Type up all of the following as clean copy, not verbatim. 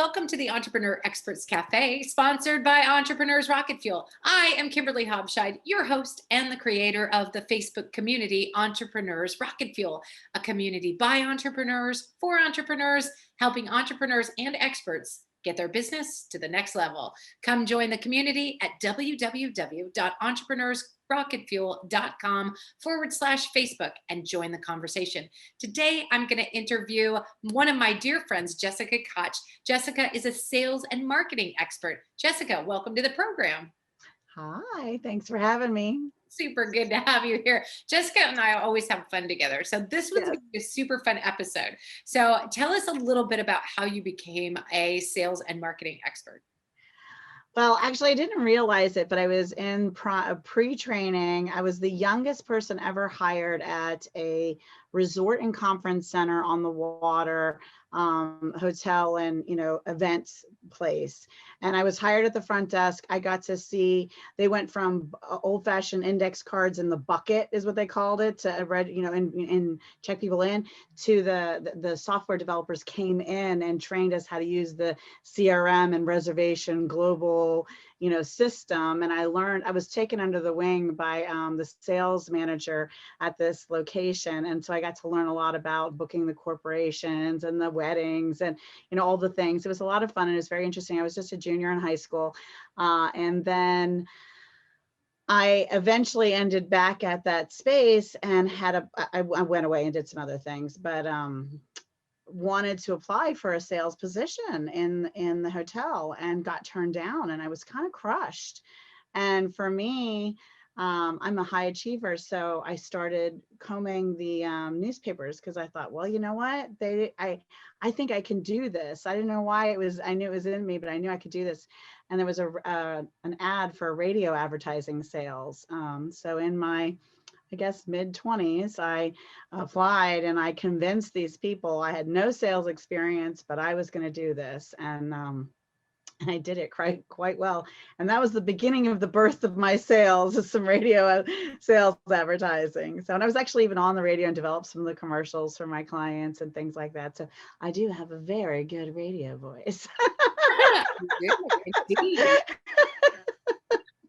welcome to the Entrepreneur Experts Cafe, sponsored by Entrepreneurs Rocket Fuel. I am Kimberly Hobscheid, your host and the creator of the Facebook community Entrepreneurs Rocket Fuel, a community by entrepreneurs for entrepreneurs, helping entrepreneurs and experts get their business to the next level. Come join the community at www.entrepreneursrocketfuel.com/Facebook and join the conversation. Today, I'm going to interview one of my dear friends, Jessica Koch. Jessica is a sales and marketing expert. Jessica, welcome to the program. Hi, thanks for having me. Super good to have you here. Jessica and I always have fun together. So this was a super fun episode. So tell us a little bit about how you became a sales and marketing expert. Well, actually, I didn't realize it, but I was in pre-training. I was the youngest person ever hired at a resort and conference center on the water, hotel and, events place. And I was hired at the front desk. I got to see, they went from old-fashioned index cards in the bucket is what they called it, to and check people in, to the software developers came in and trained us how to use the CRM and reservation global system. And I was taken under the wing by the sales manager at this location. And so I got to learn a lot about booking the corporations and the weddings and, all the things. It was a lot of fun and it was very interesting. I was just a junior in high school. And then I eventually ended back at that space and I went away and did some other things, but wanted to apply for a sales position in the hotel and got turned down, and I was kind of crushed. And for me, I'm a high achiever, so I started combing the newspapers because I thought, well, you know what, I think I can do this. I didn't know why I knew it was in me, but I knew I could do this. And there was an ad for radio advertising sales. So in my mid-20s, I applied and I convinced these people. I had no sales experience, but I was going to do this. And I did it quite well. And that was the beginning of the birth of my sales, some radio sales advertising. So, and I was actually even on the radio and developed some of the commercials for my clients and things like that. So I do have a very good radio voice.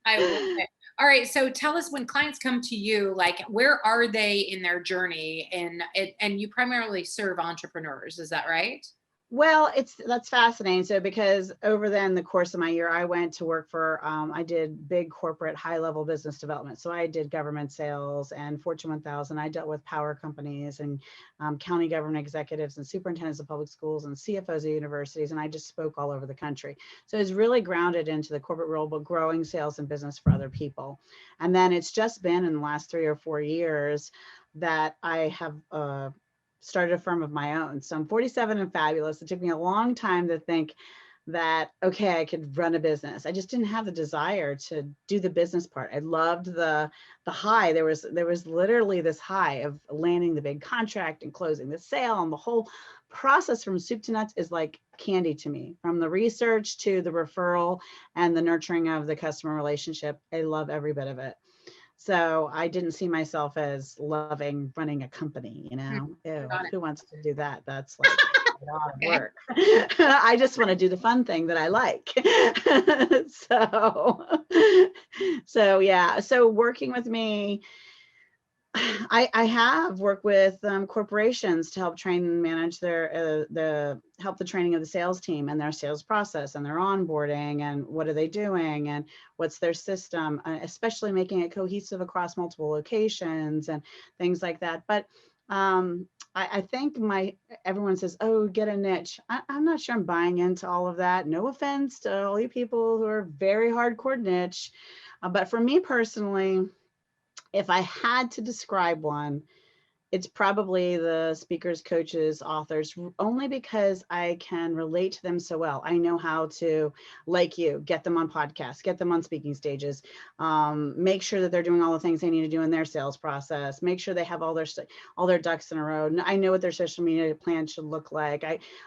I love it. All right. So tell us, when clients come to you, like, where are they in their journey? And you primarily serve entrepreneurs. Is that right? Well, that's fascinating. So because over the course of my year, I went to work for, I did big corporate high level business development. So I did government sales and Fortune 1000. I dealt with power companies and county government executives and superintendents of public schools and CFOs of universities. And I just spoke all over the country. So it's really grounded into the corporate world, but growing sales and business for other people. And then it's just been in the last 3 or 4 years that I have started a firm of my own. So I'm 47 and fabulous. It took me a long time to think that, okay, I could run a business. I just didn't have the desire to do the business part. I loved the high. There was literally this high of landing the big contract and closing the sale, and the whole process from soup to nuts is like candy to me. From the research to the referral and the nurturing of the customer relationship, I love every bit of it. So I didn't see myself as loving running a company, Ew, who wants to do that? That's like a lot of work. I just want to do the fun thing that I like. So yeah, so working with me, I have worked with corporations to help train and manage help the training of the sales team and their sales process and their onboarding and what are they doing and what's their system, especially making it cohesive across multiple locations and things like that. But I think everyone says, oh, get a niche. I'm not sure I'm buying into all of that. No offense to all you people who are very hardcore niche. But for me personally, if I had to describe one, it's probably the speakers, coaches, authors, only because I can relate to them so well. I know how to, like you, get them on podcasts, get them on speaking stages, make sure that they're doing all the things they need to do in their sales process, make sure they have all their ducks in a row. I know what their social media plan should look like.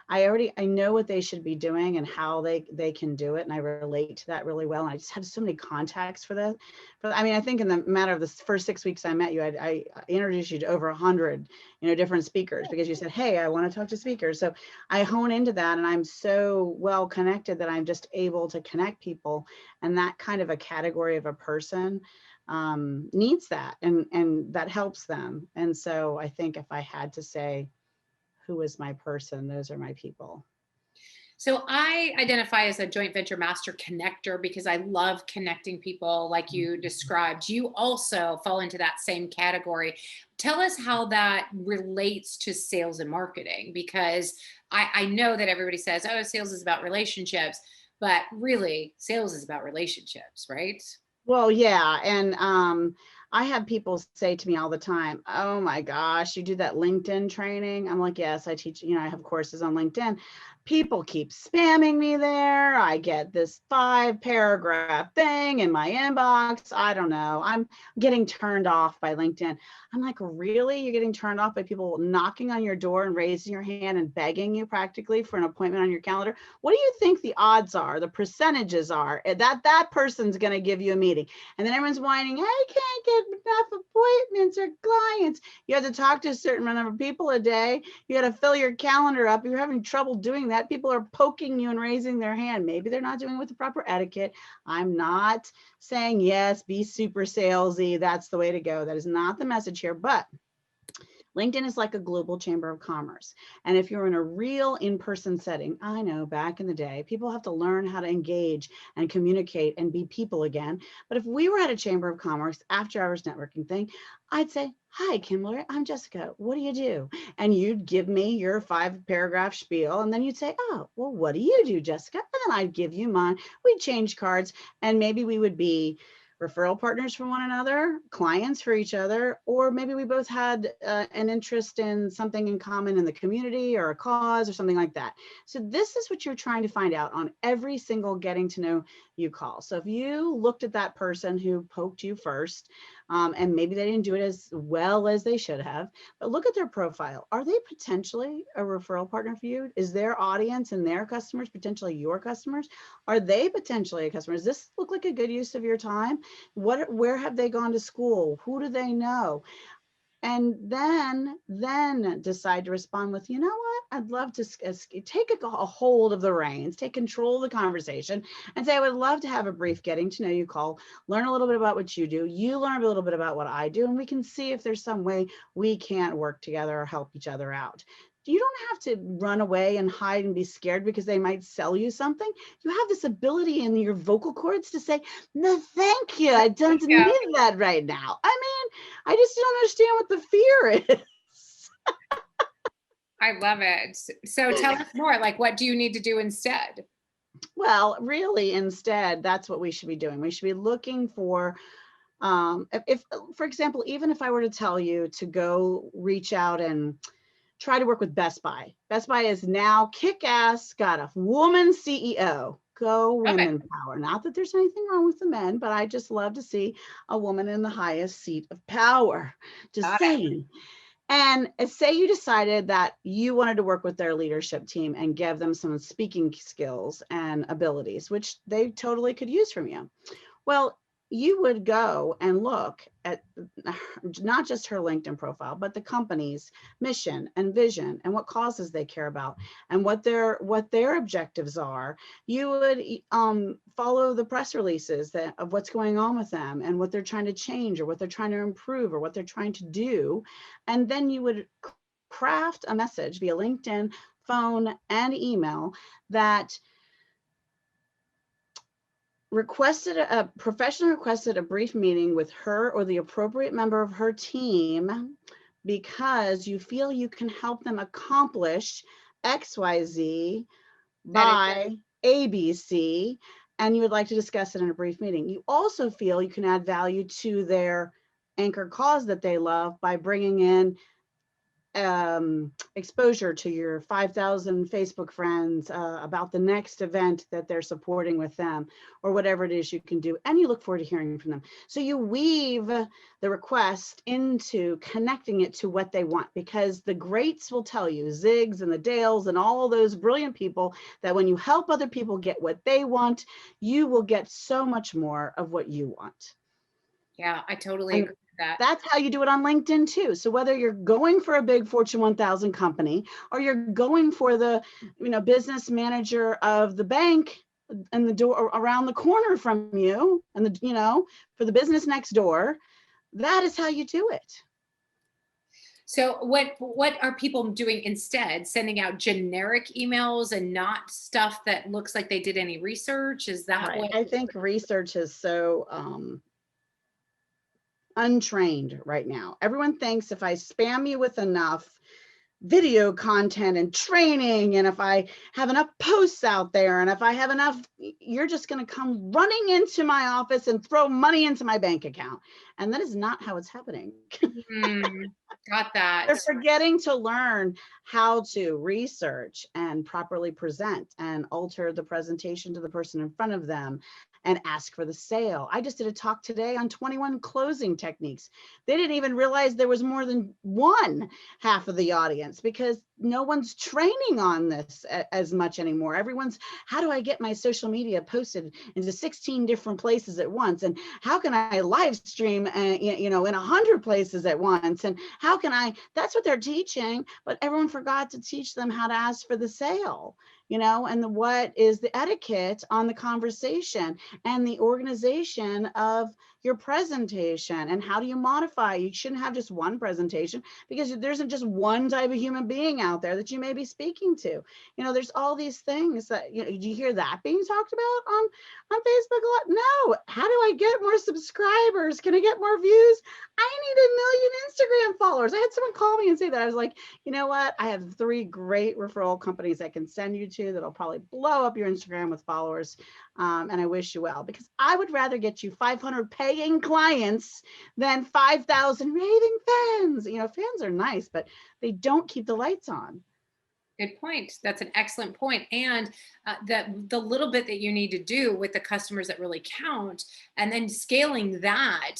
I know what they should be doing and how they can do it, and I relate to that really well. And I just have so many contacts for that. I think in the matter of the first 6 weeks I met you, I introduced you to over 100 100, different speakers because you said, hey, I want to talk to speakers. So I hone into that, and I'm so well connected that I'm just able to connect people. And that kind of a category of a person needs that, and that helps them. And so I think if I had to say, who is my person, those are my people. So I identify as a joint venture master connector because I love connecting people like you described. You also fall into that same category. Tell us how that relates to sales and marketing, because I know that everybody says, oh, sales is about relationships, but really sales is about relationships, right? Well, yeah. And I have people say to me all the time, oh my gosh, you do that LinkedIn training? I'm like, yes, I teach, I have courses on LinkedIn. People keep spamming me there. I get this 5-paragraph thing in my inbox. I don't know. I'm getting turned off by LinkedIn. I'm like, really? You're getting turned off by people knocking on your door and raising your hand and begging you practically for an appointment on your calendar? What do you think the odds are, the percentages are that person's going to give you a meeting? And then everyone's whining, I can't get enough appointments or clients. You have to talk to a certain number of people a day. You got to fill your calendar up. You're having trouble doing that. People are poking you and raising their hand. Maybe they're not doing it with the proper etiquette. I'm not saying, yes, be super salesy. That's the way to go. That is not the message here. But LinkedIn is like a global chamber of commerce. And if you're in a real in-person setting, I know back in the day, people have to learn how to engage and communicate and be people again. But if we were at a chamber of commerce after hours networking thing, I'd say, hi, Kimberly, I'm Jessica. What do you do? And you'd give me your 5-paragraph spiel. And then you'd say, oh, well, what do you do, Jessica? And then I'd give you mine. We'd change cards, and maybe we would be referral partners for one another, clients for each other, or maybe we both had an interest in something in common in the community or a cause or something like that. So this is what you're trying to find out on every single getting to know you call. So if you looked at that person who poked you first, and maybe they didn't do it as well as they should have, but look at their profile. Are they potentially a referral partner for you? Is their audience and their customers potentially your customers? Are they potentially a customer? Does this look like a good use of your time? Where have they gone to school? Who do they know? And then decide to respond with, you know what, I'd love to take a hold of the reins, take control of the conversation, and say, I would love to have a brief getting to know you call, learn a little bit about what you do, you learn a little bit about what I do, and we can see if there's some way we can't work together or help each other out. You don't have to run away and hide and be scared because they might sell you something. You have this ability in your vocal cords to say, no, thank you, I don't need that right now. I mean, I just don't understand what the fear is. I love it. So tell us more, like, what do you need to do instead? Well, really, instead, that's what we should be doing. We should be looking for, if, for example, even if I were to tell you to go reach out and try to work with Best Buy. Best Buy is now kick-ass, got a woman CEO. Go women power. Not that there's anything wrong with the men, but I just love to see a woman in the highest seat of power. Just saying. And say you decided that you wanted to work with their leadership team and give them some speaking skills and abilities, which they totally could use from you. Well, you would go and look at not just her LinkedIn profile, but the company's mission and vision and what causes they care about and what their objectives are. You would follow the press releases of what's going on with them and what they're trying to change or what they're trying to improve or what they're trying to do. And then you would craft a message via LinkedIn, phone, and email that professionally requested a brief meeting with her or the appropriate member of her team because you feel you can help them accomplish XYZ by ABC, and you would like to discuss it in a brief meeting. You also feel you can add value to their anchor cause that they love by bringing in exposure to your 5,000 Facebook friends about the next event that they're supporting with them, or whatever it is you can do. And you look forward to hearing from them. So you weave the request into connecting it to what they want, because the greats will tell you, Ziggs and the Dales and all those brilliant people, that when you help other people get what they want, you will get so much more of what you want. Yeah, I totally agree with that. that's how you do it on LinkedIn too. So whether you're going for a big Fortune 1000 company or you're going for the, business manager of the bank and the door around the corner from you and for the business next door, that is how you do it. So what are people doing instead? Sending out generic emails and not stuff that looks like they did any research? Is that Right. what? I think research is so untrained right now. Everyone thinks if I spam you with enough video content and training, and if I have enough posts out there, and if I have enough, you're just going to come running into my office and throw money into my bank account. And that is not how it's happening. Got that. They're forgetting to learn how to research and properly present and alter the presentation to the person in front of them and ask for the sale. I just did a talk today on 21 closing techniques. They didn't even realize there was more than one half of the audience because no one's training on this as much anymore. Everyone's, how do I get my social media posted into 16 different places at once? And how can I live stream, in 100 places at once? And how can I, that's what they're teaching, but everyone forgot to teach them how to ask for the sale, and what is the etiquette on the conversation and the organization of your presentation and how do you modify. You shouldn't have just one presentation because there isn't just one type of human being out there that you may be speaking to. There's all these things that, do you hear that being talked about on Facebook a lot? No. How do I get more subscribers? Can I get more views? I need 1 million Instagram followers. I had someone call me and say that. I was like, you know what? I have 3 great referral companies I can send you to that'll probably blow up your Instagram with followers. And I wish you well, because I would rather get you 500 paying clients than 5,000 raving fans. Fans are nice, but they don't keep the lights on. Good point. That's an excellent point. And the little bit that you need to do with the customers that really count, and then scaling that,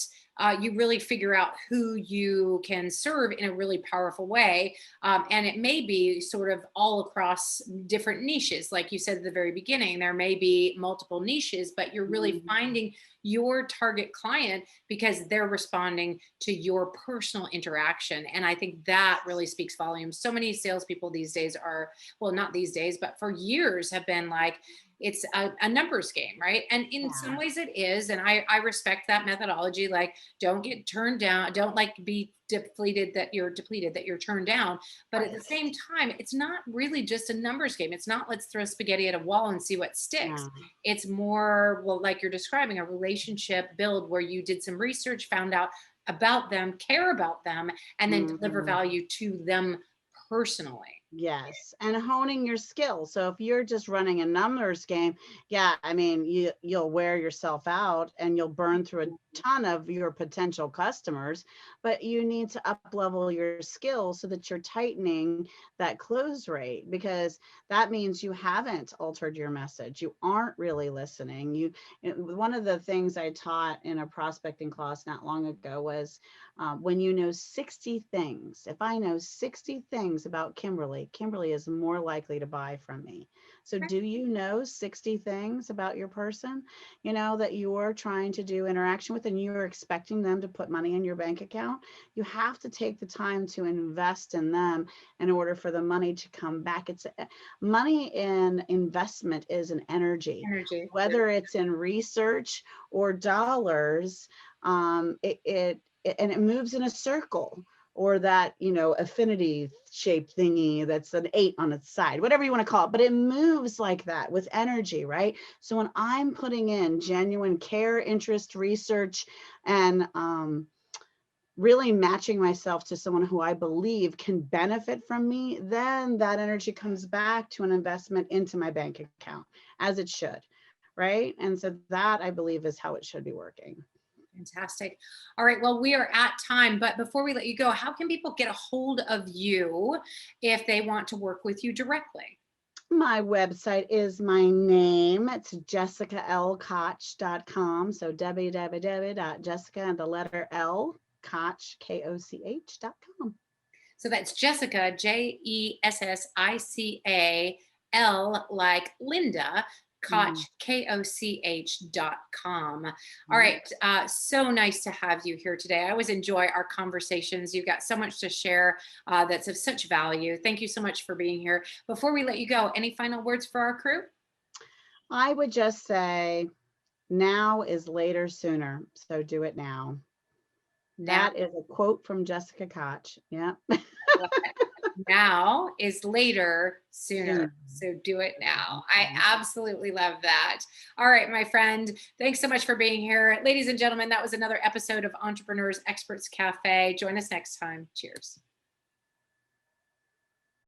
you really figure out who you can serve in a really powerful way. And it may be sort of all across different niches. Like you said at the very beginning, there may be multiple niches, but you're really finding your target client because they're responding to your personal interaction. And I think that really speaks volumes. So many salespeople these days are, well, not these days, but for years have been like, it's a numbers game, right? And in some ways it is. And I respect that methodology. Like, don't get turned down. Don't be depleted that you're turned down. But at the same time, it's not really just a numbers game. It's not let's throw spaghetti at a wall and see what sticks. It's more, well, like you're describing, a relationship build where you did some research, found out about them, care about them, and then deliver value to them personally. Yes, and honing your skills. So if you're just running a numbers game, you'll wear yourself out and you'll burn through a ton of your potential customers, but you need to up level your skills so that you're tightening that close rate, because that means you haven't altered your message. You aren't really listening. One of the things I taught in a prospecting class not long ago was when you know 60 things, if I know 60 things about Kimberly is more likely to buy from me. So do you know 60 things about your person, that you're trying to do interaction with, and you're expecting them to put money in your bank account? You have to take the time to invest in them in order for the money to come back. It's money in investment is an energy. Whether it's in research or dollars, it moves in a circle, or that, affinity shaped thingy that's an 8 on its side, whatever you want to call it, but it moves like that with energy, right? So when I'm putting in genuine care, interest, research, and really matching myself to someone who I believe can benefit from me, then that energy comes back to an investment into my bank account, as it should, right? And so that, I believe, is how it should be working. Fantastic. All right. Well, we are at time, but before we let you go, how can people get a hold of you if they want to work with you directly? My website is my name. It's jessicalkoch.com. So www.jessica and the letter L, Koch, KOCH.com. So that's Jessica, JESSICA, L like Linda, Koch, Mhm. Koch.com. All Mhm. right. So nice to have you here today. I always enjoy our conversations. You've got so much to share that's of such value. Thank you so much for being here. Before we let you go, any final words for our crew? I would just say now is later sooner, so do it now. Now, That is a quote from Jessica Koch. Yeah. now is later sooner. Sooner. So do it now. I absolutely love that. All right, my friend. Thanks so much for being here. Ladies and gentlemen, that was another episode of Entrepreneurs Experts Cafe. Join us next time. Cheers.